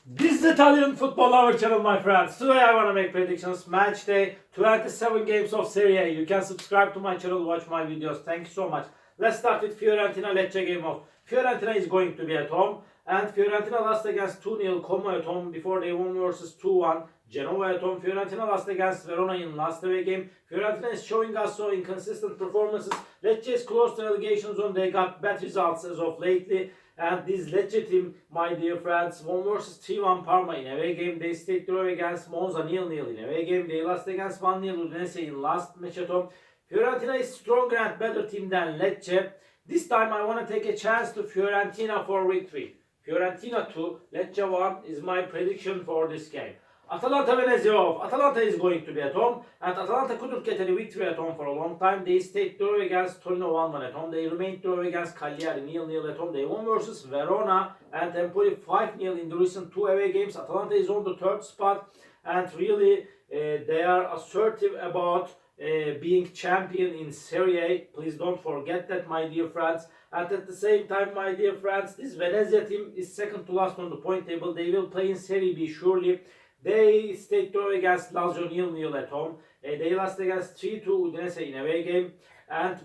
This is Italian Football Lover channel, my friends. Today I want to make predictions. Match day, 27 games of Serie. You can subscribe to my channel, watch my videos. Thank you so much. Let's start with Fiorentina Lecce game of. Fiorentina is going to be at home. And Fiorentina lost against 2-0 Como at home before they won versus 2-1. Genoa at home. Fiorentina lost against Verona in last away game. Fiorentina is showing us so inconsistent performances. Lecce is close to relegation zone. They got bad results as of lately. And this Lecce team, my dear friends, won versus 3-1 Parma in away game. They stayed draw against Monza 0-0 in away game. They lost against 1-0 Udinese in last match at home. Fiorentina is stronger and better team than Lecce. This time I want to take a chance to Fiorentina for victory. Fiorentina 2, Lecce 1 is my prediction for this game. Atalanta Venezia off. Atalanta is going to be at home, and Atalanta couldn't get any victory at home for a long time. They stayed draw against Torino 1-1 at home. They remained draw against Cagliari 0-0 at home. They won versus Verona and Empoli 5-0 in the recent two away games. Atalanta is on the third spot, and really they are assertive about being champion in Serie. Please don't forget that, my dear friends. And at the same time, my dear friends, this Venezia team is second to last on the point table. They will play in Serie B surely. They stayed draw against Lazio 0-0 at home. They lost against 3-2 Udinese in away game. And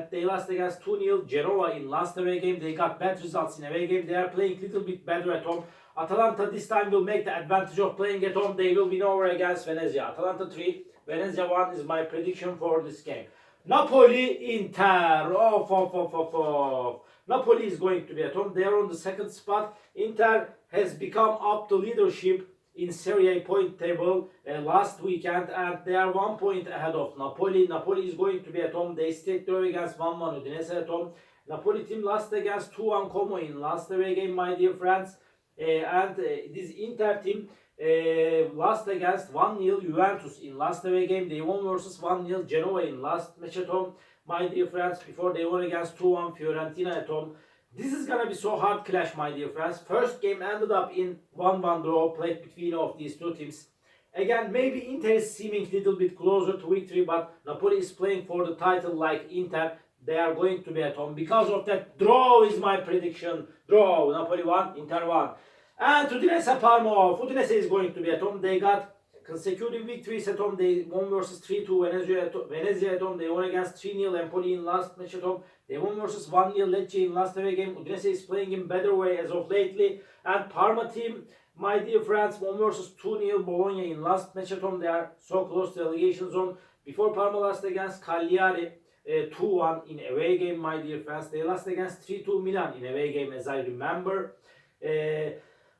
they lost against 2-0 Genoa in last away game. They got bad results in away game. They are playing a little bit better at home. Atalanta this time will make the advantage of playing at home. They will win over against Venezia. Atalanta 3, Venezia 1 is my prediction for this game. Napoli, Inter. Napoli is going to be at home. They are on the second spot. Inter has become up to leadership in Serie A point table last weekend, and they are 1 point ahead of Napoli. Napoli is going to be at home. They stayed draw against 1-1 Udinese at home. Napoli team lost against 2-1 Como in last away game, my dear friends. This Inter team lost against 1-0 Juventus in last away game. They won versus 1-0 Genoa in last match at home, my dear friends, before they won against 2-1 Fiorentina at home. This is gonna be so hard clash, my dear friends. First game ended up in 1-1 draw played between of these two teams. Again, maybe Inter is seeming a little bit closer to victory, but Napoli is playing for the title like Inter. They are going to be at home. Because of that, draw is my prediction. Draw. Napoli 1, Inter 1. And Udinese Parma off. Udinese is going to be at home. They got consecutive victories at home. They won versus 3-2 Venezia at home. They won against 3-0 Empoli in last match at home. They won versus 1-0 Lecce in last away game. Udinese is playing in better way as of lately. And Parma team, my dear friends, won versus 2-0 Bologna in last match at home. They are so close to relegation zone. Before Parma lost against Cagliari 2-1 in away game, my dear friends. They lost against 3-2 Milan in away game, as I remember.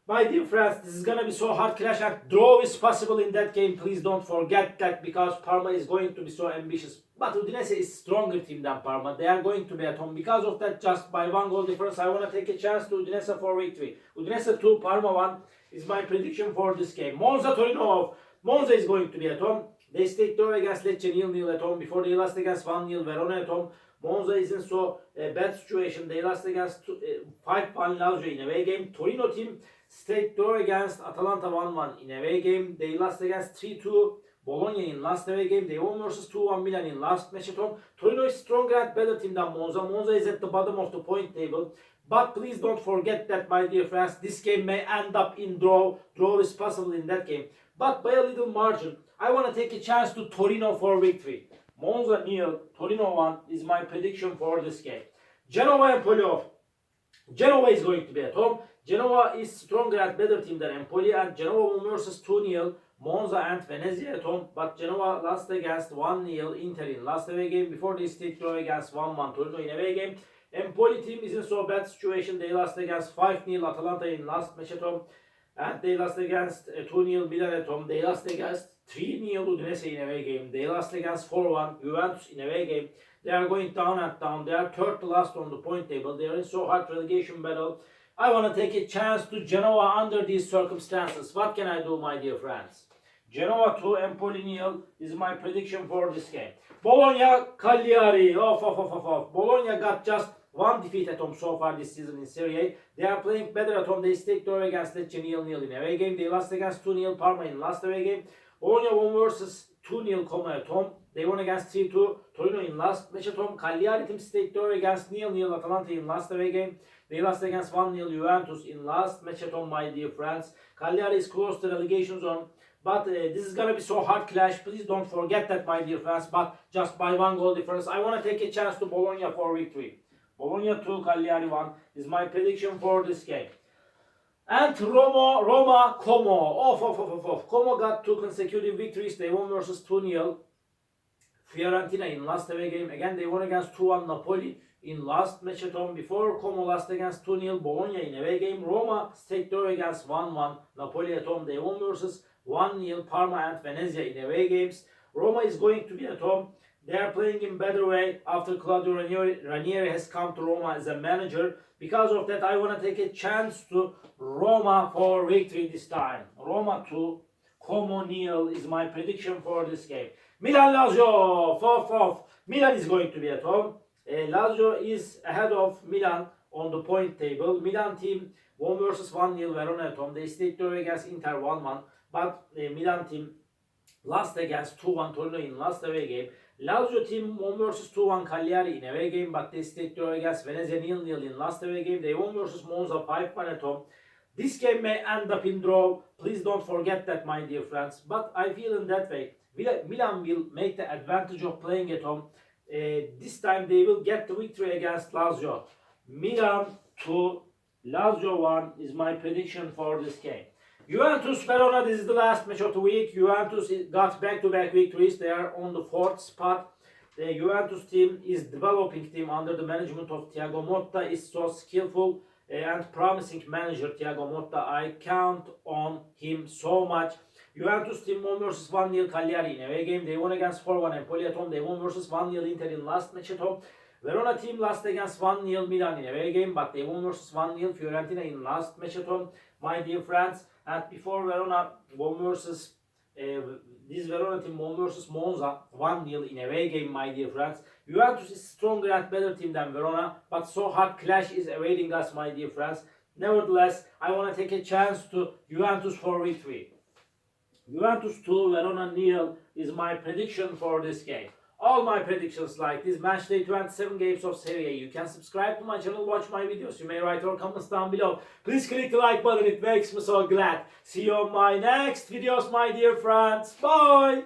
My dear friends, this is gonna be so hard clash, and draw is possible in that game. Please don't forget that, because Parma is going to be so ambitious. But Udinese is stronger team than Parma. They are going to be at home. Because of that, just by 1 goal difference, I want to take a chance to Udinese for victory. Udinese 2, Parma 1 is my prediction for this game. Monza Torino off. Monza is going to be at home. They stayed draw against Lecce 0-0 at home before they lost against 1-0 Verona at home. Monza is in so bad situation. They lost against 5-1 Lazio in away game. Torino team stayed draw against Atalanta 1-1 in away game. They lost against 3-2 Bologna in last away game. They won versus 2-1 Milan in last match at home. Torino is stronger and better team than Monza. Monza is at the bottom of the point table. But please don't forget that, my dear friends, this game may end up in draw. Draw is possible in that game, but by a little margin. I want to take a chance to Torino for victory. Monza 0, Torino 1 is my prediction for this game. Genoa Empoli off. Genoa is going to be at home. Genoa is stronger and better team than Empoli, and Genoa won versus 2-0 Monza and Venezia at home, but Genoa lost against 1-0 Inter in last away game before they stayed draw against 1-1 Torino in away game. Empoli team is in so bad situation. They lost against 5-0 Atalanta in last match at home, and they lost against 2-0 Milan at home. They lost against 3-0 Udinese in away game. They lost against 4-1 Juventus in away game. They are going down and down. They are third to last on the point table. They are in so hard relegation battle. I want to take a chance to Genoa under these circumstances. What can I do, my dear friends? Genoa 2, Empoli 0 is my prediction for this game. Bologna, Cagliari. Bologna got just one defeat at home so far this season in Serie A. They are playing better at home. They stayed draw against Lecce 0-0 in away game. They lost against 2-0 Parma in last away game. Bologna won versus 2-0 Como at home. They won against 3-2 Torino in last match at home. Cagliari team stayed draw against 0-0 Atalanta in last away game. They lost against 1-0 Juventus in last match at home, my dear friends. Cagliari is close to the relegation zone. But this is gonna be so hard clash. Please don't forget that, my dear friends. But just by 1 goal difference, I wanna take a chance to Bologna for victory. Bologna 2, Cagliari 1 is my prediction for this game. And Roma, Como. Como got 2 consecutive victories. They won versus 2-0 Fiorentina in last away game. Again, they won against 2-1 Napoli in last match at home. Before, Como lost against 2-0 Bologna in away game. Roma stayed draw against 1-1 Napoli at home. They won versus 1-0 Parma and Venezia in away games. Roma is going to be at home. They are playing in better way after Claudio Ranieri has come to Roma as a manager. Because of that, I want to take a chance to Roma for victory this time. Roma 2, Como 0 is my prediction for this game. Milan Lazio 4-4. Milan is going to be at home. Lazio is ahead of Milan on the point table. Milan team won versus 1-0 Verona at home. They stayed draw against Inter 1-1. But Milan team lost against 2-1 Torino in last away game. Lazio team won versus 2-1 Cagliari in away game, but they stayed draw against Venezia 0-0 in last away game. They won versus Monza 5-1 at home. This game may end up in draw. Please don't forget that, my dear friends. But I feel in that way, Milan will make the advantage of playing at home. This time they will get the victory against Lazio. Milan 2, Lazio 1 is my prediction for this game. Juventus Verona, this is the last match of the week. Juventus got back-to-back victories. They are on the 4th spot. The Juventus team is developing team under the management of Thiago Motta. Is so skillful and promising manager Thiago Motta. I count on him so much. Juventus team won versus 1-0 Cagliari in away game. They won against 4-1 Empoli at home. They won versus 1-0 Inter in last match at home. Verona team lost against 1-0 Milan in away game, but they won versus 1-0 Fiorentina in last match at home, my dear friends. And before Verona won versus this Verona team won versus Monza 1-0 in away game, my dear friends. Juventus is stronger and better team than Verona, but so hard clash is awaiting us, my dear friends. Nevertheless, I want to take a chance to Juventus for victory. Juventus 2, Verona 0 is my prediction for this game. All my predictions like this match day 27 games of Serie. You can subscribe to my channel, watch my videos. You may write your comments down below. Please click the like button, it makes me so glad. See you on my next videos, my dear friends. Bye!